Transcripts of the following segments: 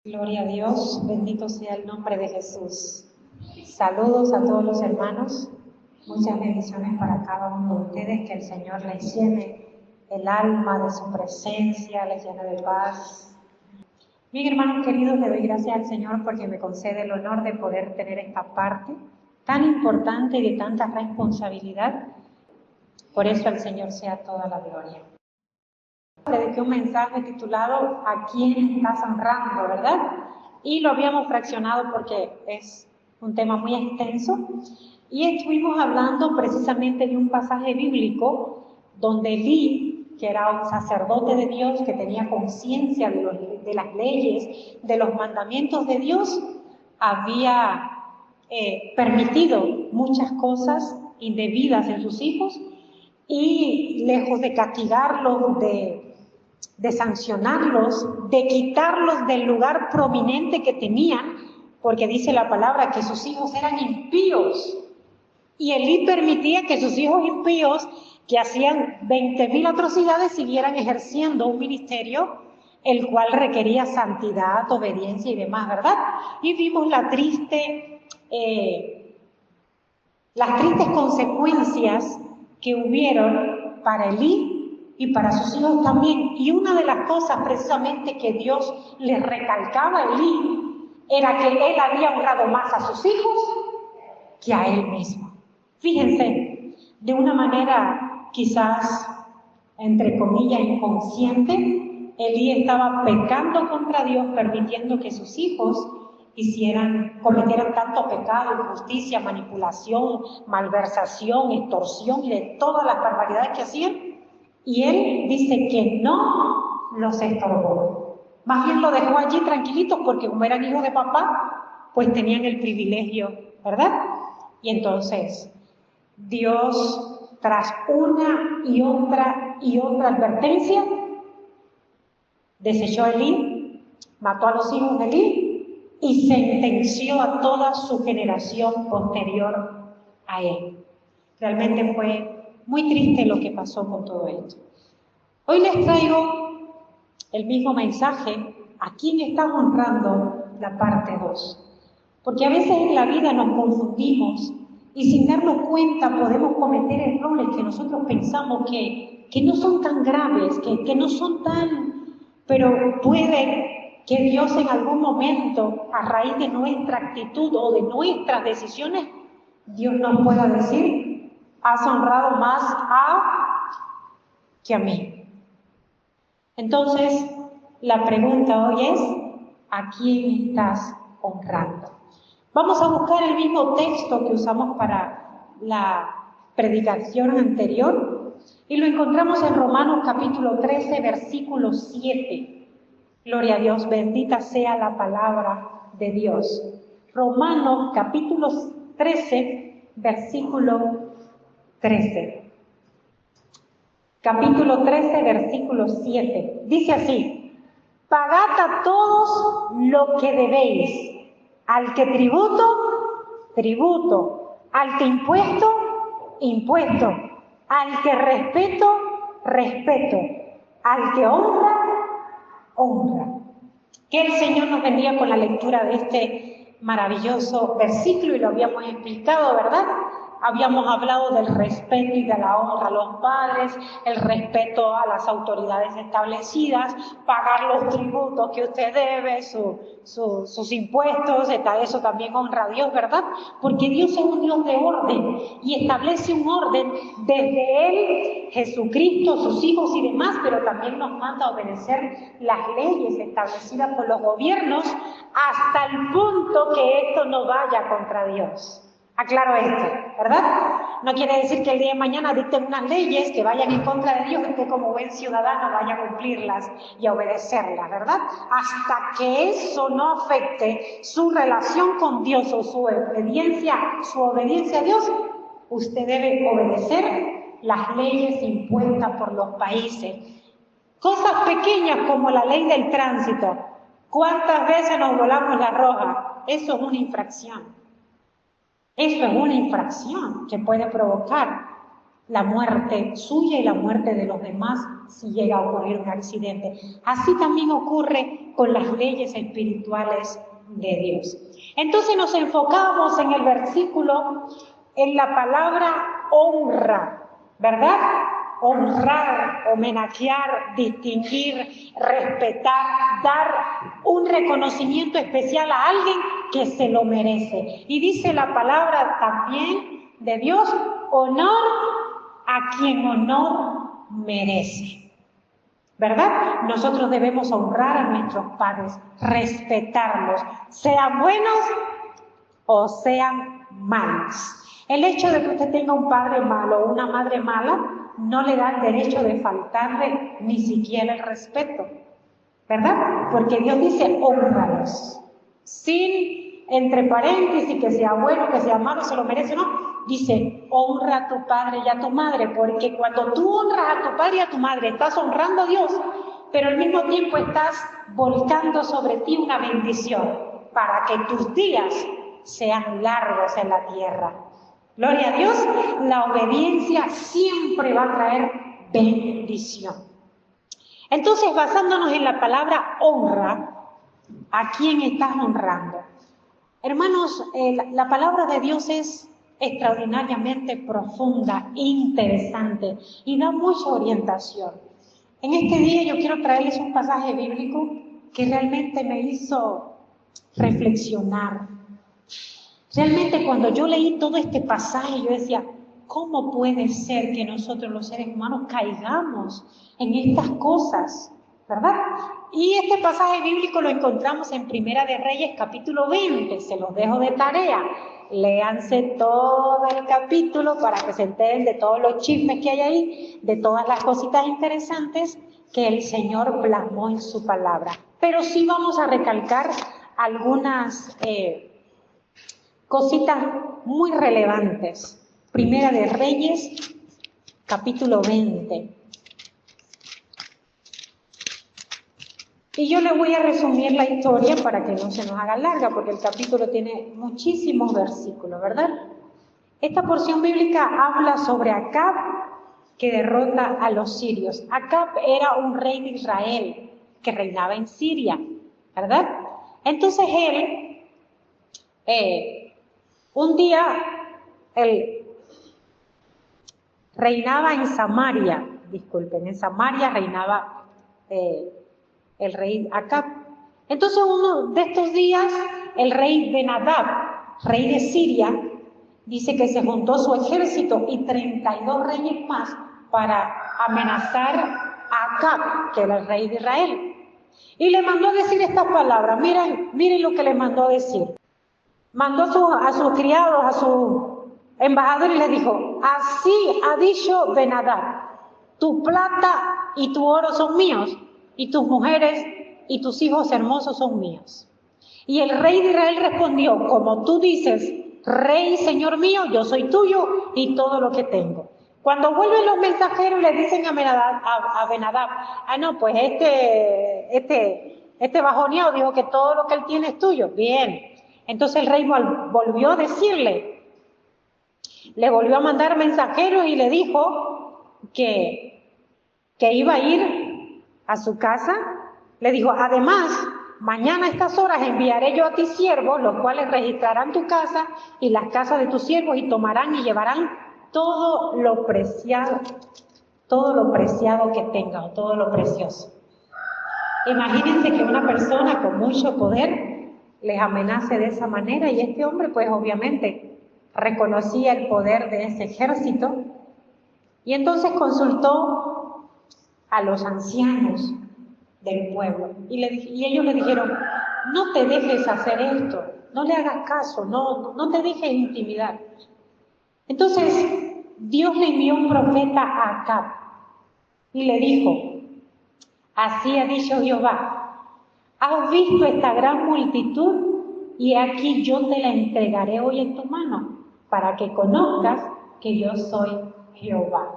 Gloria a Dios, bendito sea el nombre de Jesús. Saludos a todos los hermanos, muchas bendiciones para cada uno de ustedes, que el Señor les llene el alma de su presencia, les llene de paz. Bien, hermanos queridos, le doy gracias al Señor porque me concede el honor de poder tener esta parte tan importante y de tanta responsabilidad. Por eso al Señor sea toda la gloria. Dediqué un mensaje titulado ¿A quién estás honrando?, ¿verdad? Y lo habíamos fraccionado porque es un tema muy extenso. Y estuvimos hablando precisamente de un pasaje bíblico donde Elí, que era un sacerdote de Dios, que tenía conciencia de las leyes, de los mandamientos de Dios, había permitido muchas cosas indebidas en sus hijos y lejos de castigarlos, de sancionarlos, de quitarlos del lugar prominente que tenían, porque dice la palabra que sus hijos eran impíos. Y Elí permitía que sus hijos impíos, que hacían 20.000 atrocidades, siguieran ejerciendo un ministerio el cual requería santidad, obediencia y demás, ¿verdad? Y vimos las tristes consecuencias que hubieron para Elí y para sus hijos también. Y una de las cosas precisamente que Dios les recalcaba a Elí era que él había honrado más a sus hijos que a él mismo. Fíjense, de una manera quizás, entre comillas, inconsciente, Elí estaba pecando contra Dios, permitiendo que sus hijos cometieran tanto pecado, injusticia, manipulación, malversación, extorsión y de todas las barbaridades que hacían. Y él dice que no los estorbó. Más bien lo dejó allí tranquilitos porque como eran hijos de papá, pues tenían el privilegio, ¿verdad? Y entonces Dios, tras una y otra advertencia, desechó a Elí, mató a los hijos de Elí y sentenció a toda su generación posterior a él. Realmente fue muy triste lo que pasó con todo esto. Hoy les traigo el mismo mensaje, ¿a quién estás honrando?, la parte 2. Porque a veces en la vida nos confundimos y sin darnos cuenta podemos cometer errores que nosotros pensamos que no son tan graves, que no son tan... Pero puede que Dios en algún momento, a raíz de nuestra actitud o de nuestras decisiones, Dios nos pueda decir, has honrado más que a mí. Entonces, la pregunta hoy es, ¿a quién estás honrando? Vamos a buscar el mismo texto que usamos para la predicación anterior y lo encontramos en Romanos capítulo 13, versículo 7. Gloria a Dios, bendita sea la palabra de Dios. Romanos capítulo 13, versículo 13. Capítulo 13, versículo 7. Dice así, pagad a todos lo que debéis, al que tributo, al que impuesto, al que respeto, al que honra. Que el Señor nos bendiga con la lectura de este maravilloso versículo y lo habíamos explicado, ¿verdad? Habíamos hablado del respeto y de la honra a los padres, el respeto a las autoridades establecidas, pagar los tributos que usted debe, sus impuestos, eso también honra a Dios, ¿verdad? Porque Dios es un Dios de orden y establece un orden desde Él, Jesucristo, sus hijos y demás, pero también nos manda a obedecer las leyes establecidas por los gobiernos hasta el punto que esto no vaya contra Dios. Aclaro esto, ¿verdad? No quiere decir que el día de mañana dicten unas leyes que vayan en contra de Dios y usted como buen ciudadano vaya a cumplirlas y a obedecerlas, ¿verdad? Hasta que eso no afecte su relación con Dios o su obediencia a Dios, usted debe obedecer las leyes impuestas por los países. Cosas pequeñas como la ley del tránsito. ¿Cuántas veces nos volamos la roja? Eso es una infracción. Eso es una infracción que puede provocar la muerte suya y la muerte de los demás si llega a ocurrir un accidente. Así también ocurre con las leyes espirituales de Dios. Entonces nos enfocamos en el versículo, en la palabra honra, ¿verdad? Honrar, homenajear, distinguir, respetar, dar un reconocimiento especial a alguien que se lo merece. Y dice la palabra también de Dios, honor a quien honor merece. ¿Verdad? Nosotros debemos honrar a nuestros padres, respetarlos, sean buenos o sean malos. El hecho de que usted tenga un padre malo o una madre mala no le da el derecho de faltarle ni siquiera el respeto, ¿verdad? Porque Dios dice, hónralos, sin entre paréntesis que sea bueno, que sea malo, se lo merece, no. Dice, honra a tu padre y a tu madre, porque cuando tú honras a tu padre y a tu madre, estás honrando a Dios, pero al mismo tiempo estás volcando sobre ti una bendición para que tus días sean largos en la tierra. Gloria a Dios, la obediencia siempre va a traer bendición. Entonces, basándonos en la palabra honra, ¿a quién estás honrando? Hermanos, la palabra de Dios es extraordinariamente profunda, interesante y da mucha orientación. En este día yo quiero traerles un pasaje bíblico que realmente me hizo reflexionar. Realmente cuando yo leí todo este pasaje yo decía, ¿cómo puede ser que nosotros los seres humanos caigamos en estas cosas? ¿Verdad? Y este pasaje bíblico lo encontramos en Primera de Reyes, capítulo 20. Se los dejo de tarea. Léanse todo el capítulo para que se enteren de todos los chismes que hay ahí, de todas las cositas interesantes que el Señor plasmó en su palabra. Pero sí vamos a recalcar algunas cositas muy relevantes. Primera de Reyes, capítulo 20. Y yo le voy a resumir la historia para que no se nos haga larga, porque el capítulo tiene muchísimos versículos, ¿verdad? Esta porción bíblica habla sobre Acab, que derrota a los sirios. Acab era un rey de Israel que reinaba en Siria, ¿verdad? Entonces él, un día, él reinaba en Samaria, en Samaria reinaba el rey Acab. Entonces uno de estos días, el rey Ben-Hadad, rey de Siria, dice que se juntó su ejército y 32 reyes más para amenazar a Acab, que era el rey de Israel. Y le mandó a decir estas palabras, miren lo que le mandó a decir. Mandó a sus criados, a sus embajadores y les dijo, así ha dicho Ben-Hadad, tu plata y tu oro son míos, y tus mujeres y tus hijos hermosos son míos. Y el rey de Israel respondió, como tú dices, rey, señor mío, yo soy tuyo y todo lo que tengo. Cuando vuelven los mensajeros le dicen a Ben-Hadad, no, pues este bajoneado dijo que todo lo que él tiene es tuyo. Bien. Entonces el rey volvió a decirle, le volvió a mandar mensajeros y le dijo que iba a ir a su casa. Le dijo, además, mañana a estas horas enviaré yo a ti siervos, los cuales registrarán tu casa y las casas de tus siervos y tomarán y llevarán todo lo preciado que tenga, o todo lo precioso. Imagínense que una persona con mucho poder les amenace de esa manera, y este hombre pues obviamente reconocía el poder de ese ejército, y entonces consultó a los ancianos del pueblo, y ellos le dijeron, no te dejes hacer esto, no le hagas caso, no te dejes intimidar. Entonces Dios le envió un profeta a Acab y le dijo, así ha dicho Jehová, has visto esta gran multitud y aquí yo te la entregaré hoy en tu mano, para que conozcas que yo soy Jehová.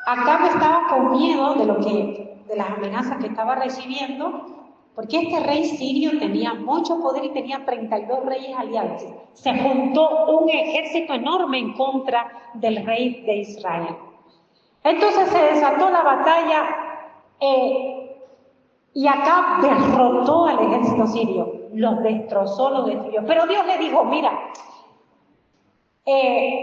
Acab estaba con miedo de las amenazas que estaba recibiendo, porque este rey sirio tenía mucho poder y tenía 32 reyes aliados. Se juntó un ejército enorme en contra del rey de Israel. Entonces se desató la batalla y Acab derrotó al ejército sirio, los destrozó, los destruyó. Pero Dios le dijo, mira,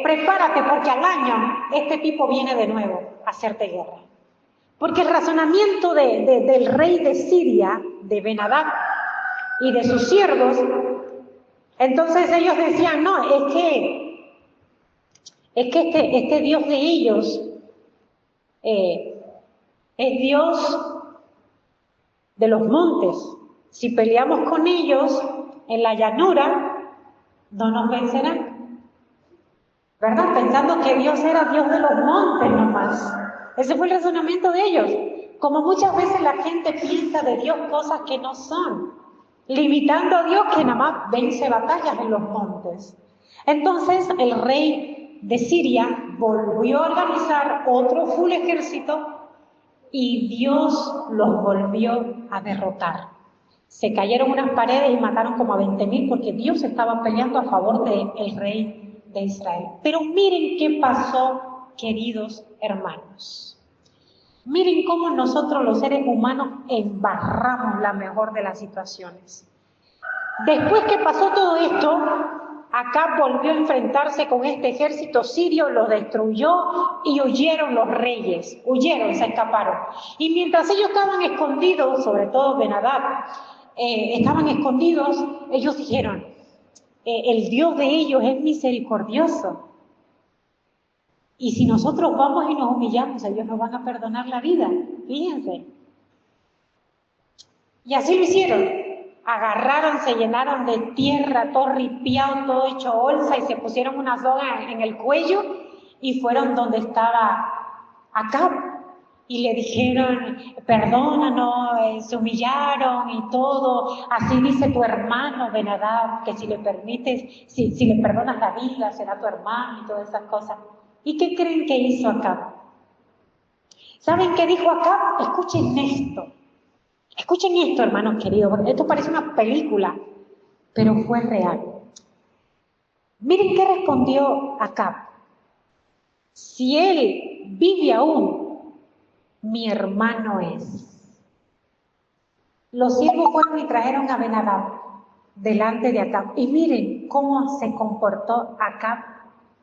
prepárate porque al año este tipo viene de nuevo a hacerte guerra. Porque el razonamiento del rey de Siria, de Ben-Hadad y de sus siervos, entonces ellos decían, no, es que este Dios de ellos es Dios de los montes. Si peleamos con ellos en la llanura, no nos vencerán. ¿Verdad? Pensando que Dios era Dios de los montes nomás. Ese fue el razonamiento de ellos. Como muchas veces la gente piensa de Dios cosas que no son, limitando a Dios que nada más vence batallas en los montes. Entonces el rey de Siria volvió a organizar otro full ejército y Dios los volvió a derrotar. Se cayeron unas paredes y mataron como a 20.000 porque Dios estaba peleando a favor del rey de Israel. Pero miren qué pasó, queridos hermanos. Miren cómo nosotros los seres humanos embarramos la mejor de las situaciones. Después que pasó todo esto, Acab volvió a enfrentarse con este ejército sirio, lo destruyó y huyeron los reyes, se escaparon. Y mientras ellos estaban escondidos, sobre todo Ben-Hadad, estaban escondidos, ellos dijeron, el Dios de ellos es misericordioso. Y si nosotros vamos y nos humillamos, ellos nos van a perdonar la vida, fíjense. Y así lo hicieron. Agarraron, se llenaron de tierra, todo ripiado, todo hecho bolsa, y se pusieron una soga en el cuello y fueron donde estaba Acab. Y le dijeron, perdónanos, se humillaron y todo. Así dice tu hermano Ben-Hadad, que si le permites, si le perdonas la vida, será tu hermano y todas esas cosas. ¿Y qué creen que hizo Acab? ¿Saben qué dijo Acab? Escuchen esto. Escuchen esto, hermanos queridos, porque esto parece una película, pero fue real. Miren qué respondió Acab. Si él vive aún, mi hermano es. Los siervos fueron y trajeron a Ben-Hadad delante de Acab. Y miren cómo se comportó Acab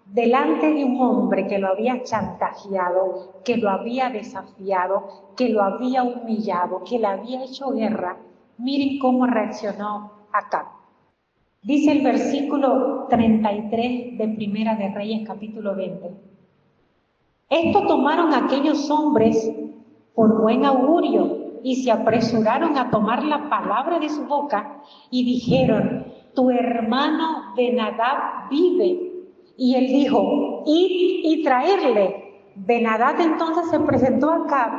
delante de un hombre que lo había chantajeado, que lo había desafiado, que lo había humillado, que le había hecho guerra. Miren cómo reaccionó Acab. Dice el versículo 33 de Primera de Reyes, capítulo 20. Esto tomaron aquellos hombres por buen augurio y se apresuraron a tomar la palabra de su boca y dijeron, tu hermano Ben-Hadad vive. Y él dijo, id y traerle. Ben-Hadad entonces se presentó a Acab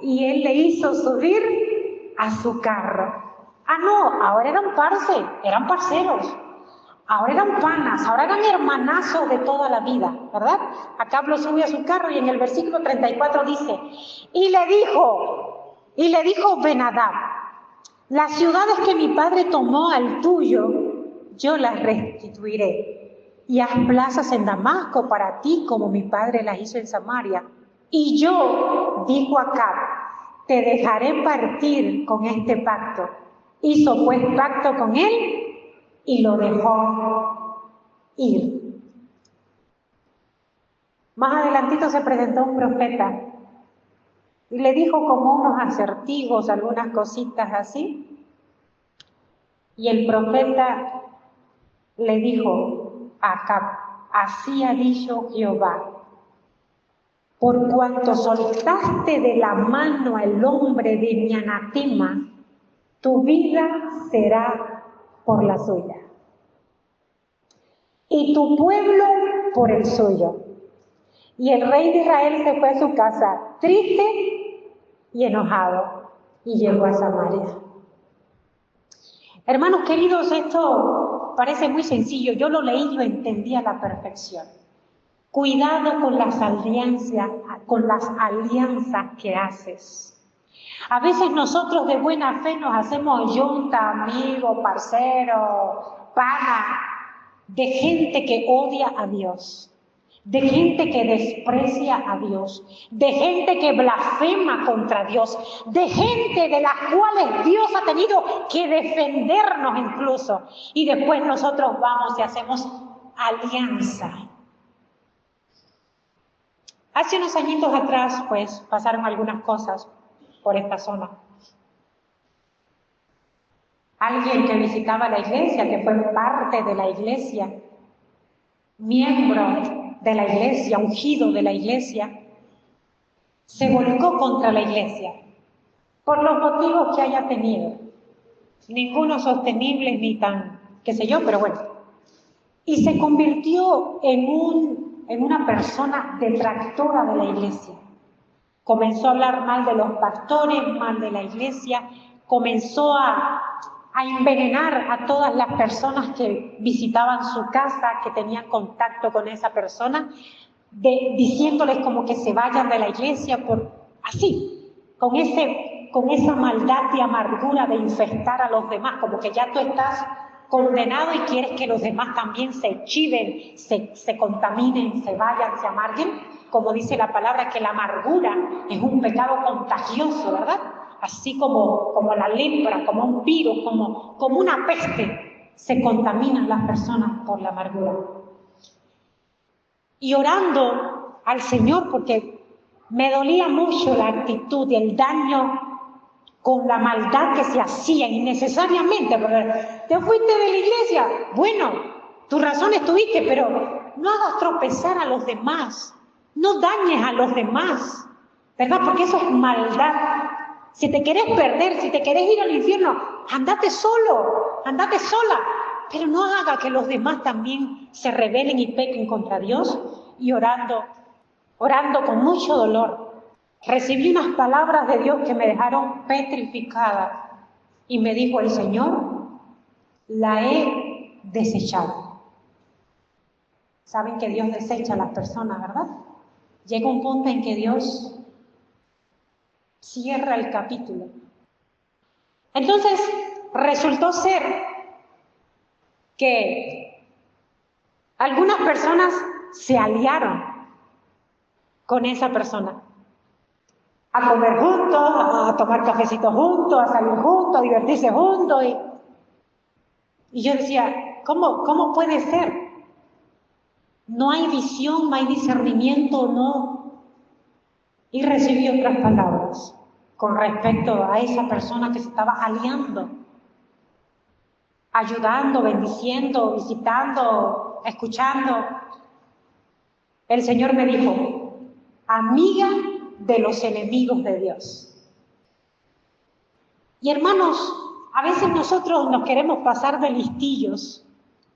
y él le hizo subir a su carro. Ah, no, ahora eran parceros. Ahora eran panas, ahora eran hermanazos de toda la vida, ¿verdad? Acab lo sube a su carro y en el versículo 34 dice, y le dijo Ben-Hadad, las ciudades que mi padre tomó al tuyo, yo las restituiré. Y haz plazas en Damasco para ti, como mi padre las hizo en Samaria. Y yo, dijo Acab, te dejaré partir con este pacto. Hizo pues pacto con él y lo dejó ir. Más adelantito se presentó un profeta y le dijo como unos acertijos, algunas cositas así. Y el profeta le dijo, Acab, así ha dicho Jehová, por cuanto soltaste de la mano al hombre de mi anatema, tu vida será por la suya, y tu pueblo por el suyo. Y el rey de Israel se fue a su casa, triste y enojado, y llegó a Samaria. Hermanos queridos, esto parece muy sencillo. Yo lo leí y lo entendí a la perfección. Cuidado con las alianzas que haces. A veces nosotros de buena fe nos hacemos yunta, amigo, parcero, pana, de gente que odia a Dios, de gente que desprecia a Dios, de gente que blasfema contra Dios, de gente de las cuales Dios ha tenido que defendernos incluso. Y después nosotros vamos y hacemos alianza. Hace unos añitos atrás, pues, pasaron algunas cosas por esta zona. Alguien que visitaba la iglesia, que fue parte de la iglesia, miembro de la iglesia, ungido de la iglesia, se volcó contra la iglesia, por los motivos que haya tenido. Ninguno sostenible ni tan, qué sé yo, pero bueno. Y se convirtió en una persona detractora de la iglesia. Comenzó a hablar mal de los pastores, mal de la iglesia, comenzó a envenenar a todas las personas que visitaban su casa, que tenían contacto con esa persona, diciéndoles como que se vayan de la iglesia, así, con esa maldad y amargura de infestar a los demás, como que ya tú estás condenado y quieres que los demás también se chiven, se contaminen, se vayan, se amarguen, como dice la palabra, que la amargura es un pecado contagioso, ¿verdad? Así como la lepra, como un virus, como una peste, se contaminan las personas por la amargura. Y orando al Señor, porque me dolía mucho la actitud y el daño con la maldad que se hacía innecesariamente, porque te fuiste de la iglesia, bueno, tus razones tuviste, pero no hagas tropezar a los demás, no dañes a los demás, ¿verdad? Porque eso es maldad. Si te querés perder, si te querés ir al infierno, andate solo, andate sola, pero no haga que los demás también se rebelen y pequen contra Dios. Y orando con mucho dolor, recibí unas palabras de Dios que me dejaron petrificada y me dijo el Señor, la he desechado. Saben que Dios desecha a las personas, ¿verdad? Llega un punto en que Dios cierra el capítulo. Entonces, resultó ser que algunas personas se aliaron con esa persona. A comer juntos, a tomar cafecitos juntos, a salir juntos, a divertirse juntos. Y yo decía, ¿cómo puede ser? No hay visión, no hay discernimiento, no. Y recibí otras palabras con respecto a esa persona que se estaba aliando, ayudando, bendiciendo, visitando, escuchando. El Señor me dijo, amiga de los enemigos de Dios. Y hermanos, a veces nosotros nos queremos pasar de listillos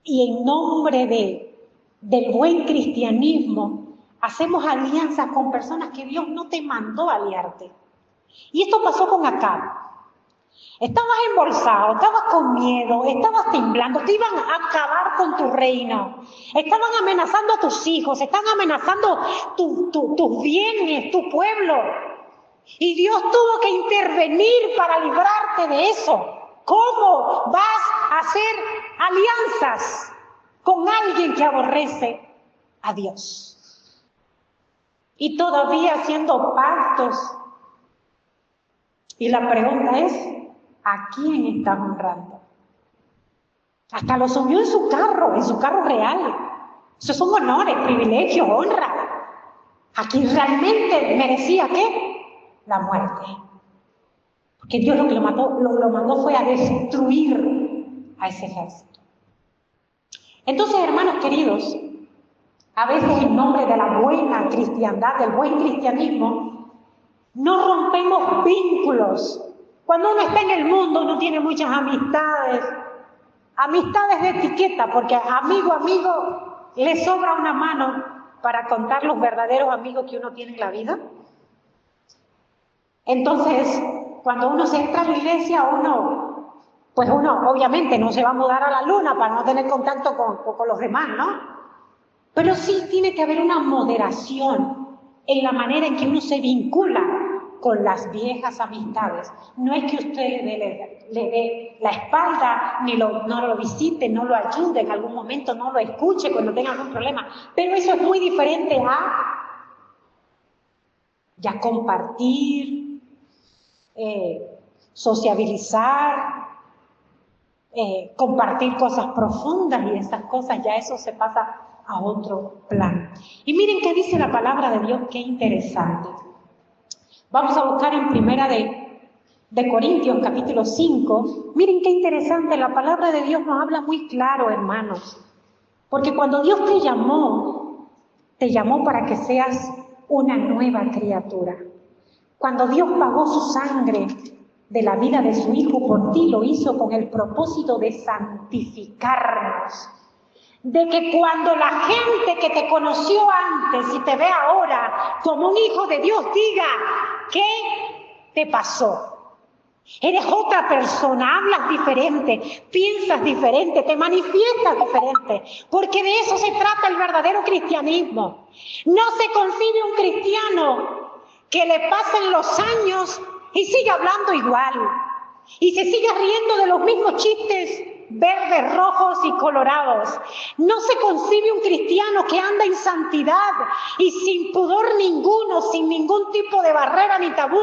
y en nombre del buen cristianismo hacemos alianzas con personas que Dios no te mandó a aliarte. Y esto pasó con Acab. Estabas embolsado, estabas con miedo, estabas temblando, te iban a acabar con tu reino. Estaban amenazando a tus hijos, estaban amenazando tus bienes, tu pueblo. Y Dios tuvo que intervenir para librarte de eso. ¿Cómo vas a hacer alianzas con alguien que aborrece a Dios? Y todavía haciendo pactos. Y la pregunta es, ¿a quién está honrando? Hasta lo subió en su carro real. Esos son honores, privilegios, honra. A quien realmente merecía, ¿qué? La muerte. Porque Dios lo que lo mandó fue a destruir a ese ejército. Entonces, hermanos queridos, a veces en nombre de la buena cristiandad, del buen cristianismo, no rompemos vínculos. Cuando uno está en el mundo, uno tiene muchas amistades de etiqueta, porque amigo, le sobra una mano para contar los verdaderos amigos que uno tiene en la vida. Entonces, cuando uno se entra a la iglesia, uno obviamente no se va a mudar a la luna para no tener contacto con los demás, ¿no? Pero sí tiene que haber una moderación en la manera en que uno se vincula con las viejas amistades. No es que usted le dé la espalda, ni no lo visite, no lo ayude, en algún momento no lo escuche cuando tenga algún problema, pero eso es muy diferente a ya compartir, sociabilizar, compartir cosas profundas, y esas cosas, ya eso se pasa a otro plan. Y miren qué dice la palabra de Dios, qué interesante. Vamos a buscar en Primera de Corintios, capítulo 5. Miren qué interesante, la palabra de Dios nos habla muy claro, hermanos. Porque cuando Dios te llamó para que seas una nueva criatura. Cuando Dios pagó su sangre de la vida de su Hijo por ti, lo hizo con el propósito de santificarnos. De que cuando la gente que te conoció antes y te ve ahora como un hijo de Dios diga, ¿qué te pasó? Eres otra persona, hablas diferente, piensas diferente, te manifiestas diferente, porque de eso se trata el verdadero cristianismo. No se concibe un cristiano que le pasen los años y siga hablando igual, y se siga riendo de los mismos chistes verdes, rojos y colorados. No se concibe un cristiano que anda en santidad y sin pudor ninguno, sin ningún tipo de barrera ni tabú,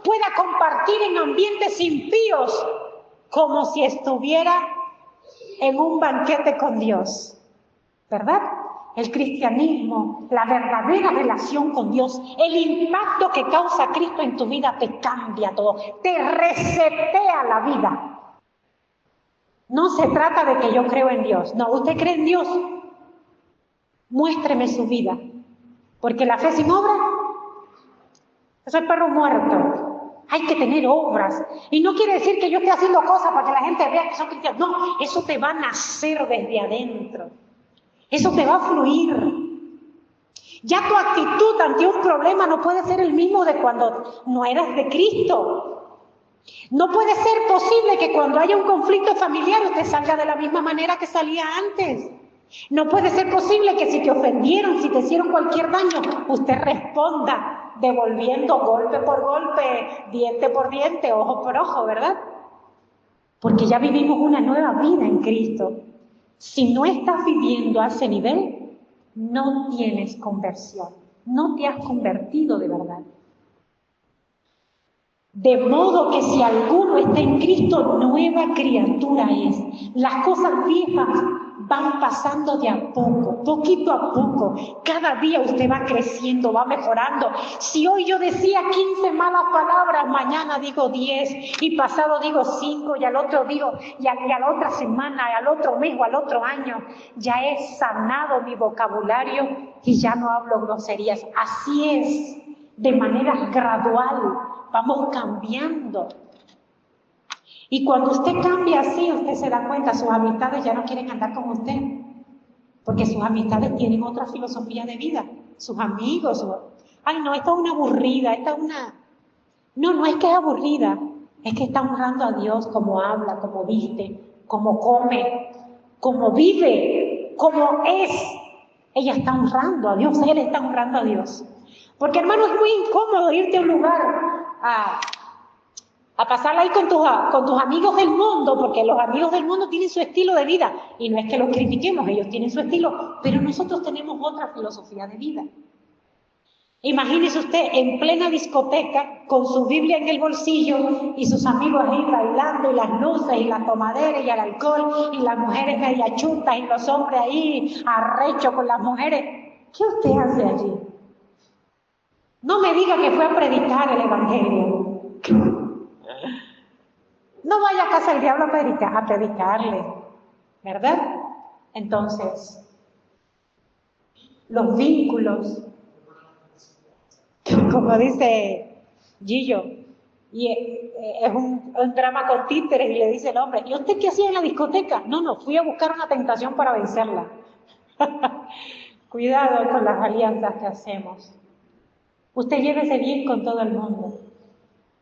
pueda compartir en ambientes impíos como si estuviera en un banquete con Dios. ¿Verdad? El cristianismo, la verdadera relación con Dios, el impacto que causa Cristo en tu vida te cambia todo, te resetea la vida. No se trata de que yo creo en Dios. No, usted cree en Dios. Muéstreme su vida. Porque la fe sin obra, eso es perro muerto. Hay que tener obras. Y no quiere decir que yo esté haciendo cosas para que la gente vea que son cristianos. No, eso te va a nacer desde adentro. Eso te va a fluir. Ya tu actitud ante un problema no puede ser el mismo de cuando no eras de Cristo. No puede ser posible que cuando haya un conflicto familiar usted salga de la misma manera que salía antes. No puede ser posible que si te ofendieron, si te hicieron cualquier daño, usted responda devolviendo golpe por golpe, diente por diente, ojo por ojo, ¿verdad? Porque ya vivimos una nueva vida en Cristo. Si no estás viviendo a ese nivel, no tienes conversión, no te has convertido de verdad. De modo que si alguno está en Cristo, nueva criatura es. Las cosas viejas van pasando de a poco, poquito a poco. Cada día usted va creciendo, va mejorando. Si hoy yo decía 15 malas palabras, mañana digo 10, y pasado digo 5, y al otro digo, y a la otra semana, y al otro mes o al otro año, ya he sanado mi vocabulario y ya no hablo groserías. Así es, de manera gradual. Vamos cambiando. Y cuando usted cambia así, usted se da cuenta, sus amistades ya no quieren andar con usted. Porque sus amistades tienen otra filosofía de vida. Sus amigos. Ay, no, esta es una aburrida, esta es una... No es que es aburrida. Es que está honrando a Dios como habla, como viste, como come, como vive, como es. Ella está honrando a Dios, él está honrando a Dios. Porque, hermano, es muy incómodo irte a un lugar a pasarla ahí con tus amigos del mundo, porque los amigos del mundo tienen su estilo de vida, y no es que los critiquemos, ellos tienen su estilo, pero nosotros tenemos otra filosofía de vida. Imagínese usted en plena discoteca, con su Biblia en el bolsillo, y sus amigos ahí bailando, y las luces, y la tomadera, y el alcohol, y las mujeres media chutas, y los hombres ahí arrechos con las mujeres. ¿Qué usted hace allí? No me diga que fue a predicar el evangelio. No vaya a casa del diablo a predicarle, ¿verdad? Entonces, los vínculos, como dice Gillo, y es un drama con títeres, y le dice el hombre, ¿y usted qué hacía en la discoteca? No, fui a buscar una tentación para vencerla. Cuidado con las alianzas que hacemos. Usted llévese bien con todo el mundo,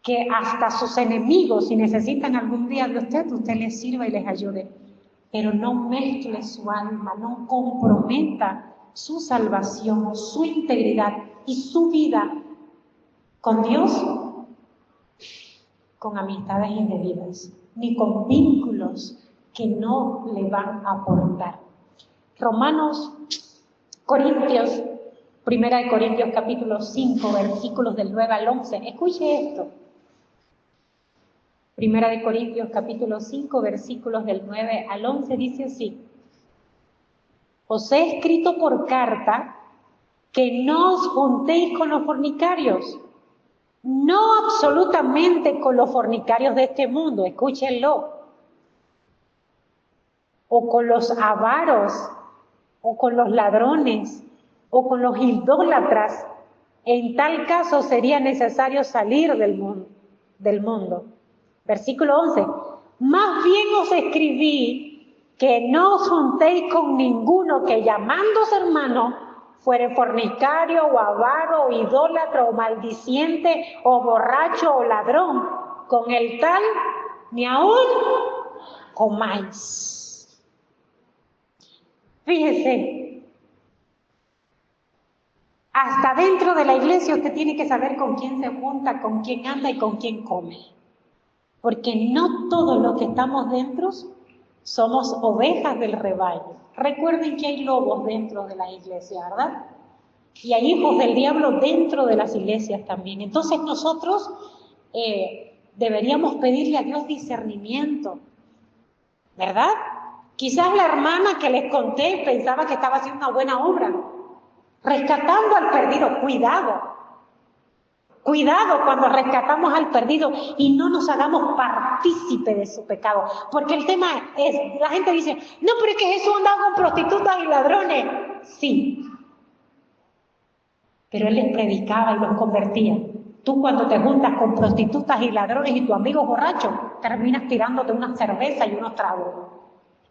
que hasta sus enemigos, si necesitan algún día de usted les sirva y les ayude. Pero no mezcle su alma, no comprometa su salvación, su integridad y su vida con Dios con amistades indebidas, ni con vínculos que no le van a aportar. Primera de Corintios capítulo 5, versículos del 9 al 11. Escuche esto. Primera de Corintios capítulo 5, versículos del 9 al 11 dice así: os he escrito por carta que no os juntéis con los fornicarios, no absolutamente con los fornicarios de este mundo, escúchenlo, o con los avaros, o con los ladrones, o con los idólatras. En tal caso sería necesario salir del mundo. Versículo 11. Más bien os escribí que no os juntéis con ninguno que llamándose hermano fuere fornicario, o avaro, o idólatra, o maldiciente, o borracho, o ladrón. Con el tal ni aún comáis. Fíjese, hasta dentro de la iglesia usted tiene que saber con quién se junta, con quién anda y con quién come. Porque no todos los que estamos dentro somos ovejas del rebaño. Recuerden que hay lobos dentro de la iglesia, ¿verdad? Y hay hijos del diablo dentro de las iglesias también. Entonces nosotros deberíamos pedirle a Dios discernimiento, ¿verdad? Quizás la hermana que les conté pensaba que estaba haciendo una buena obra, rescatando al perdido. Cuidado cuando rescatamos al perdido y no nos hagamos partícipe de su pecado. Porque el tema es, la gente dice, no, pero es que Jesús andaba con prostitutas y ladrones. Sí, pero Él les predicaba y los convertía. Tú cuando te juntas con prostitutas y ladrones y tu amigo borracho, terminas tirándote una cerveza y unos tragos.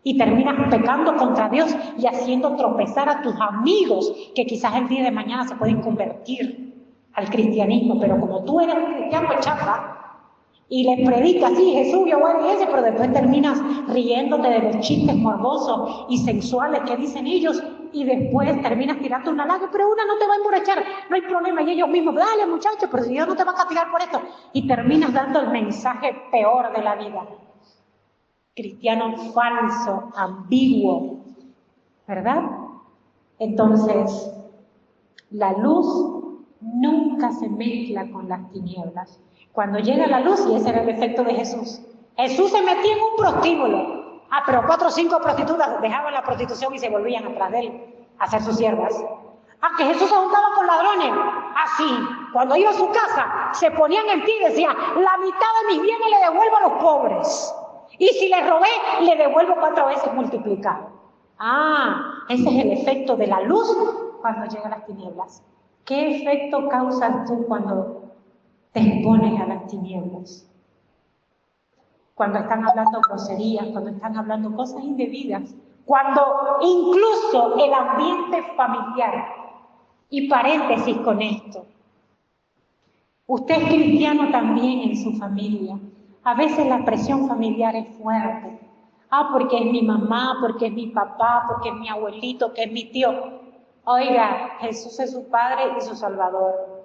Y terminas pecando contra Dios y haciendo tropezar a tus amigos que quizás el día de mañana se pueden convertir al cristianismo, pero como tú eres un cristiano chapa y les predicas, sí, Jesús, yo voy a la iglesia, pero después terminas riéndote de los chistes morbosos y sensuales que dicen ellos y después terminas tirando una lágrima, pero una no te va a emborrachar, no hay problema, y ellos mismos, dale muchachos, pero si Dios no te va a castigar por esto, y terminas dando el mensaje peor de la vida. Cristiano falso, ambiguo, ¿verdad? Entonces, la luz nunca se mezcla con las tinieblas. Cuando llega la luz, y ese era el efecto de Jesús, Jesús se metía en un prostíbulo. Pero 4 o 5 prostitutas dejaban la prostitución y se volvían atrás de él a hacer sus siervas. Que Jesús se juntaba con ladrones. Así, cuando iba a su casa, se ponían en pie y decía, la mitad de mis bienes le devuelvo a los pobres. Y si le robé, le devuelvo 4 veces multiplicado. Ese es el efecto de la luz cuando llegan las tinieblas. ¿Qué efecto causas tú cuando te expones a las tinieblas? Cuando están hablando groserías, cuando están hablando cosas indebidas, cuando incluso el ambiente familiar. Y paréntesis con esto. Usted es cristiano también en su familia. A veces la presión familiar es fuerte. Porque es mi mamá, porque es mi papá, porque es mi abuelito, que es mi tío. Oiga, Jesús es su Padre y su Salvador.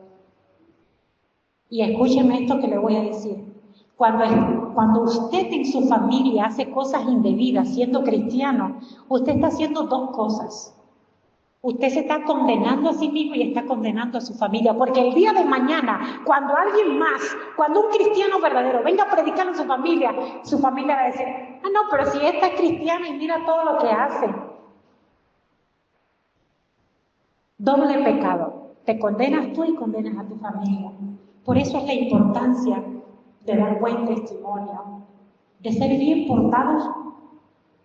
Y escúcheme esto que le voy a decir. Cuando usted en su familia hace cosas indebidas, siendo cristiano, usted está haciendo 2 cosas. Usted se está condenando a sí mismo y está condenando a su familia. Porque el día de mañana, cuando alguien más, cuando un cristiano verdadero venga a predicar a su familia va a decir, no, pero si esta es cristiana y mira todo lo que hace. Doble pecado. Te condenas tú y condenas a tu familia. Por eso es la importancia de dar buen testimonio, de ser bien portados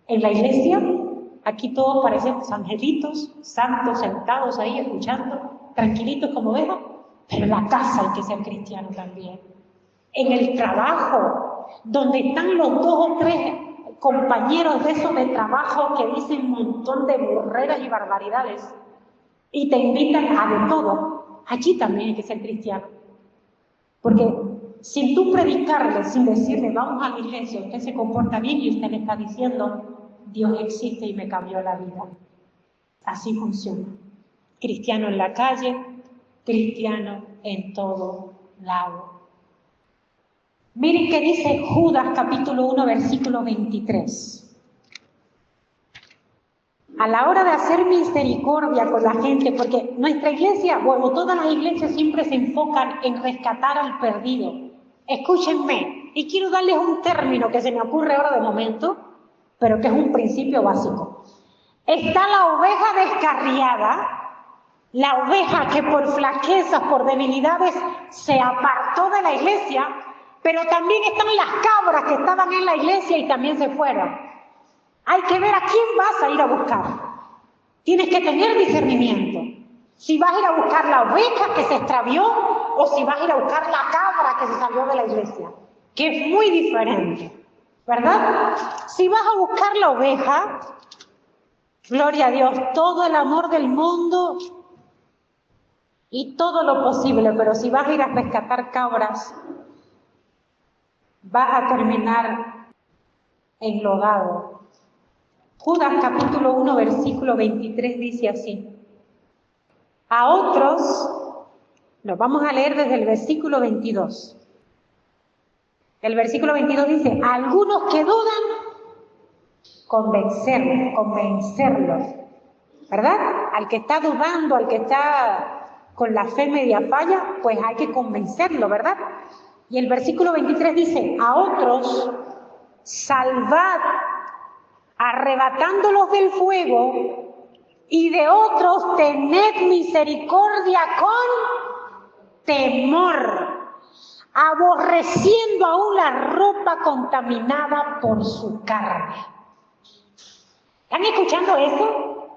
en la iglesia. Aquí todos parecemos angelitos, santos, sentados ahí escuchando, tranquilitos como ovejas, pero en la casa hay que ser cristiano también. En el trabajo, donde están los 2 o 3 compañeros de esos de trabajo que dicen un montón de burreras y barbaridades y te invitan a de todo, allí también hay que ser cristiano. Porque sin tú predicarle, sin decirle, vamos a la iglesia, usted se comporta bien y usted le está diciendo, Dios existe y me cambió la vida. Así funciona. Cristiano en la calle, cristiano en todo lado. Miren qué dice Judas capítulo 1, versículo 23. A la hora de hacer misericordia con la gente, porque nuestra iglesia, bueno, todas las iglesias siempre se enfocan en rescatar al perdido. Escúchenme, y quiero darles un término que se me ocurre ahora de momento, pero que es un principio básico. Está la oveja descarriada, la oveja que por flaquezas, por debilidades, se apartó de la iglesia, pero también están las cabras que estaban en la iglesia y también se fueron. Hay que ver a quién vas a ir a buscar. Tienes que tener discernimiento. Si vas a ir a buscar la oveja que se extravió o si vas a ir a buscar la cabra que se salió de la iglesia, que es muy diferente, ¿verdad? Si vas a buscar la oveja, gloria a Dios, todo el amor del mundo y todo lo posible, pero si vas a ir a rescatar cabras, vas a terminar enlodado. Judas capítulo 1, versículo 23 dice así. A otros, lo vamos a leer desde el versículo 22. El versículo 22 dice, a algunos que dudan, convencerlos, ¿verdad? Al que está dudando, al que está con la fe media falla, pues hay que convencerlo, ¿verdad? Y el versículo 23 dice, a otros, salvad, arrebatándolos del fuego, y de otros tened misericordia con temor, aborreciendo aún la ropa contaminada por su carne. ¿Están escuchando eso?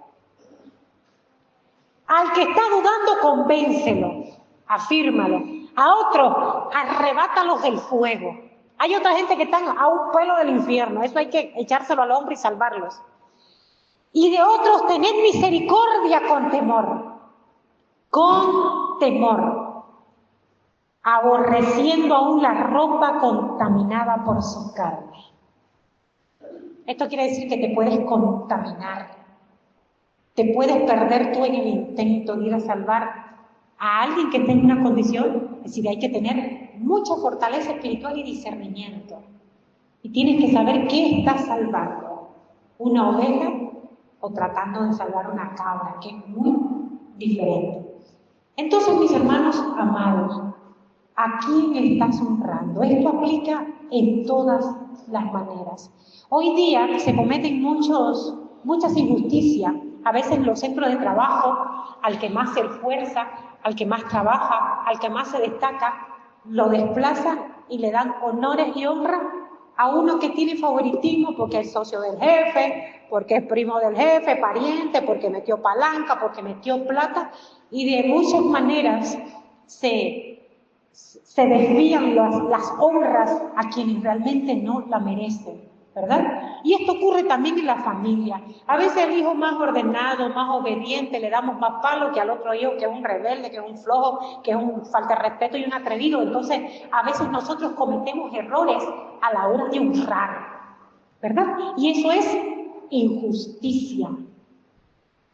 Al que está dudando, convéncelo, afírmalo. A otros, arrebátalos del fuego. Hay otra gente que está a un pelo del infierno, eso hay que echárselo al hombro y salvarlos. Y de otros, tened misericordia con temor, aborreciendo aún la ropa contaminada por su carne. Esto quiere decir que te puedes contaminar, te puedes perder tú en el intento de ir a salvar a alguien que esté en una condición. Es decir, hay que tener mucha fortaleza espiritual y discernimiento. Y tienes que saber qué estás salvando, una oveja o tratando de salvar una cabra, que es muy diferente. Entonces, mis hermanos amados, ¿a quién estás honrando? Esto aplica en todas las maneras. Hoy día se cometen muchas injusticias, a veces en los centros de trabajo, al que más se esfuerza, al que más trabaja, al que más se destaca, lo desplazan y le dan honores y honra a uno que tiene favoritismo porque es socio del jefe, porque es primo del jefe, pariente, porque metió palanca, porque metió plata, y de muchas maneras se desvían las honras a quienes realmente no la merecen, ¿verdad? Y esto ocurre también en la familia. A veces el hijo más ordenado, más obediente, le damos más palo que al otro hijo que es un rebelde, que es un flojo, que es un falta de respeto y un atrevido. Entonces, a veces nosotros cometemos errores a la hora de honrar, ¿verdad? Y eso es injusticia.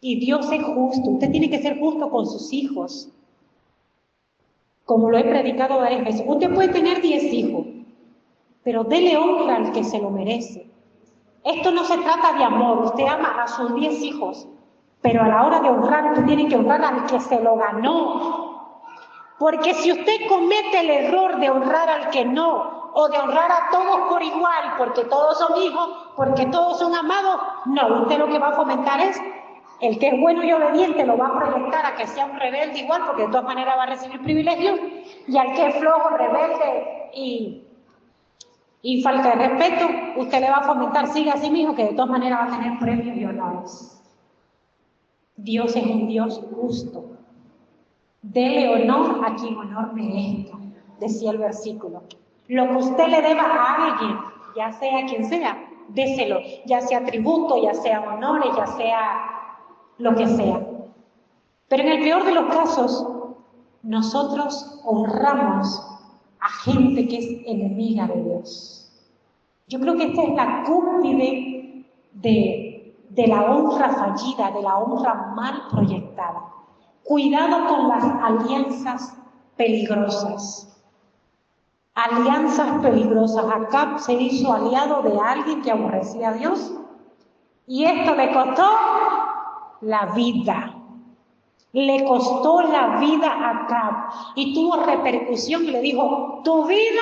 Y Dios es justo. Usted tiene que ser justo con sus hijos. Como lo he predicado varias veces, usted puede tener 10 hijos, pero dele honra al que se lo merece. Esto no se trata de amor, usted ama a sus 10 hijos, pero a la hora de honrar, usted tiene que honrar al que se lo ganó. Porque si usted comete el error de honrar al que no, o de honrar a todos por igual, porque todos son hijos, porque todos son amados, no, usted lo que va a fomentar es el que es bueno y obediente lo va a proyectar a que sea un rebelde igual, porque de todas maneras va a recibir privilegios, y al que es flojo, rebelde y falta de respeto, usted le va a fomentar, siga así mismo, que de todas maneras va a tener premios y honores. Dios es un Dios justo. Dele honor a quien honor merezca, decía el versículo. Lo que usted le deba a alguien, ya sea quien sea, déselo, ya sea tributo, ya sea honores, ya sea lo que sea. Pero en el peor de los casos, nosotros honramos a gente que es enemiga de Dios. Yo creo que esta es la cúspide de la honra fallida, de la honra mal proyectada. Cuidado con las alianzas peligrosas. alianzas peligrosas. Acab se hizo aliado de alguien que aborrecía a Dios y esto le costó la vida. Le costó la vida a Acab y tuvo repercusión y le dijo, tu vida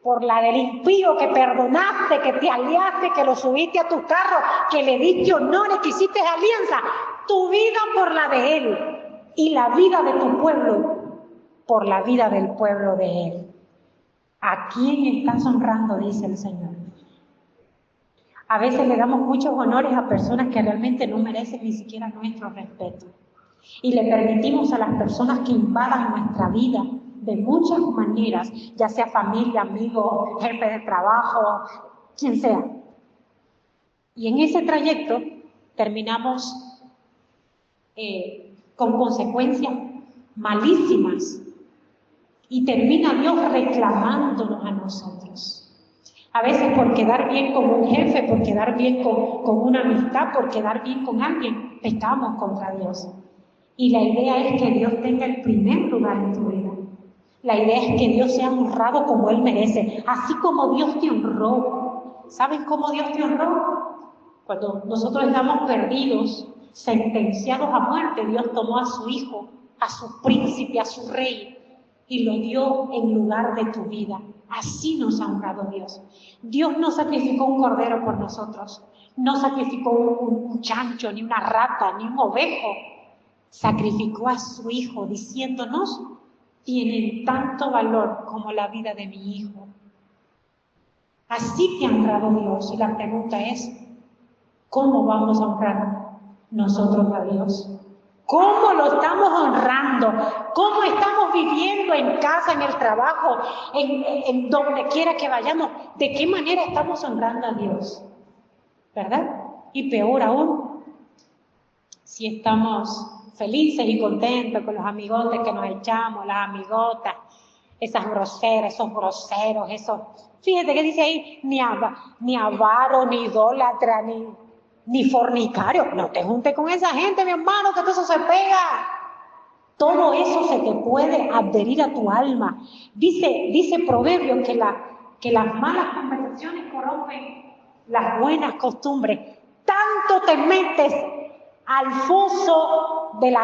por la del impío que perdonaste, que te aliaste, que lo subiste a tu carro, que le diste honores, que hiciste alianza, tu vida por la de él y la vida de tu pueblo por la vida del pueblo de él. ¿A quién estás honrando? Dice el Señor. A veces le damos muchos honores a personas que realmente no merecen ni siquiera nuestro respeto. Y le permitimos a las personas que invadan nuestra vida de muchas maneras, ya sea familia, amigo, jefe de trabajo, quien sea. Y en ese trayecto terminamos con consecuencias malísimas y termina Dios reclamándonos a nosotros. A veces por quedar bien con un jefe, por quedar bien con una amistad, por quedar bien con alguien, pecamos contra Dios. Y la idea es que Dios tenga el primer lugar en tu vida. La idea es que Dios sea honrado como Él merece, así como Dios te honró. ¿Saben cómo Dios te honró? Cuando nosotros estamos perdidos, sentenciados a muerte, Dios tomó a su hijo, a su príncipe, a su rey, y lo dio en lugar de tu vida. Así nos ha honrado Dios. Dios no sacrificó un cordero por nosotros, no sacrificó un chancho, ni una rata, ni un ovejo. Sacrificó a su hijo diciéndonos, tienen tanto valor como la vida de mi hijo. Así te ha honrado Dios. Y la pregunta es, ¿cómo vamos a honrar nosotros a Dios? ¿Cómo lo estamos honrando? ¿Cómo estamos viviendo en casa, en el trabajo, en donde quiera que vayamos? ¿De qué manera estamos honrando a Dios? ¿Verdad? Y peor aún, si estamos felices y contentos con los amigotes que nos echamos, las amigotas, esas groseras, esos groseros, esos... Fíjate que dice ahí, ni avaro, ni idólatra, ni fornicario. No te juntes con esa gente, mi hermano, que todo eso se pega. Todo eso se te puede adherir a tu alma. Dice Proverbios que las malas conversaciones corrompen las buenas costumbres. Tanto te metes al foso de la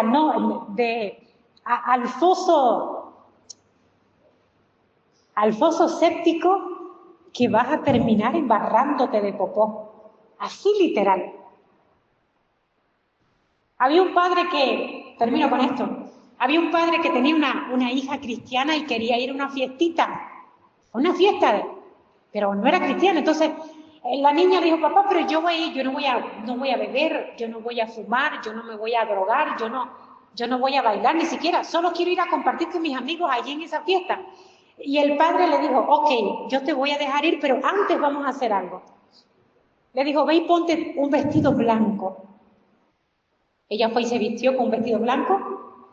al foso séptico que vas a terminar embarrándote de popó. Así literal. Había un padre que, termino con esto, había un padre que tenía una hija cristiana y quería ir a una fiestita, pero no era cristiana. Entonces la niña le dijo, papá, pero yo voy a ir, yo no voy a beber, yo no voy a fumar, yo no me voy a drogar, yo no voy a bailar ni siquiera, solo quiero ir a compartir con mis amigos allí en esa fiesta. Y el padre le dijo, ok, yo te voy a dejar ir, pero antes vamos a hacer algo. Le dijo, ve y ponte un vestido blanco. Ella fue y se vistió con un vestido blanco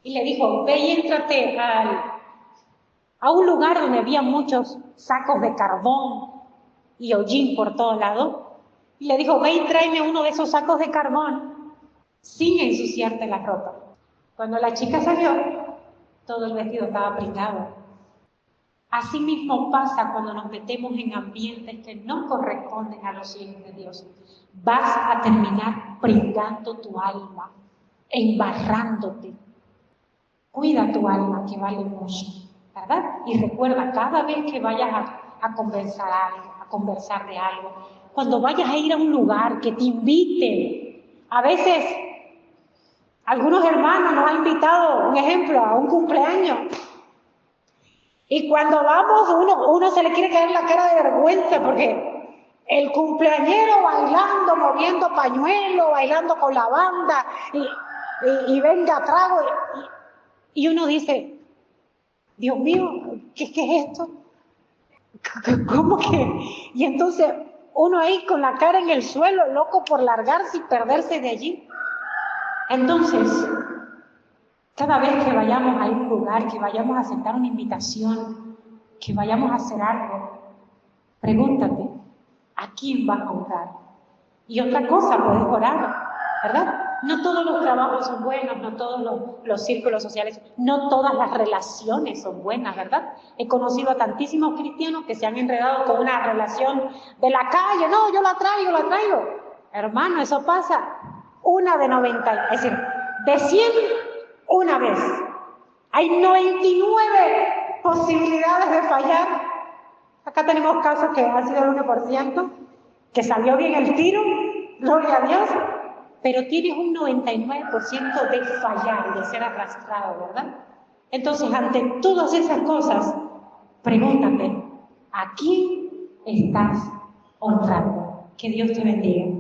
y le dijo, ve y éntrate a un lugar donde había muchos sacos de carbón y hollín por todos lados. Y le dijo, ve y tráeme uno de esos sacos de carbón sin ensuciarte la ropa. Cuando la chica salió, todo el vestido estaba pringado. Así mismo pasa cuando nos metemos en ambientes que no corresponden a los hijos de Dios. Vas a terminar pringando tu alma, embarrándote. Cuida tu alma, que vale mucho, ¿verdad? Y recuerda, cada vez que vayas a conversar de algo, cuando vayas a ir a un lugar, que te inviten. A veces, algunos hermanos nos han invitado, un ejemplo, a un cumpleaños. Y cuando vamos, uno se le quiere caer la cara de vergüenza porque el cumpleañero bailando, moviendo pañuelo, bailando con la banda y venga trago. Y uno dice, Dios mío, ¿qué es esto? ¿Cómo que? Y entonces uno ahí con la cara en el suelo, loco por largarse y perderse de allí. Entonces, cada vez que vayamos a un lugar, que vayamos a aceptar una invitación, que vayamos a hacer algo, pregúntate, ¿a quién vas a honrar? Y otra cosa, puedes orar, ¿verdad? No todos los trabajos son buenos, no todos los círculos sociales, no todas las relaciones son buenas, ¿verdad? He conocido a tantísimos cristianos que se han enredado con una relación de la calle. No, yo la traigo. Hermano, eso pasa una de 90, es decir, de 100, una vez. Hay 99 posibilidades de fallar. Acá tenemos casos que ha sido el 1%, que salió bien el tiro, gloria a Dios, pero tienes un 99% de fallar, de ser arrastrado, ¿verdad? Entonces, ante todas esas cosas, pregúntate, ¿a quién estás honrando? Que Dios te bendiga.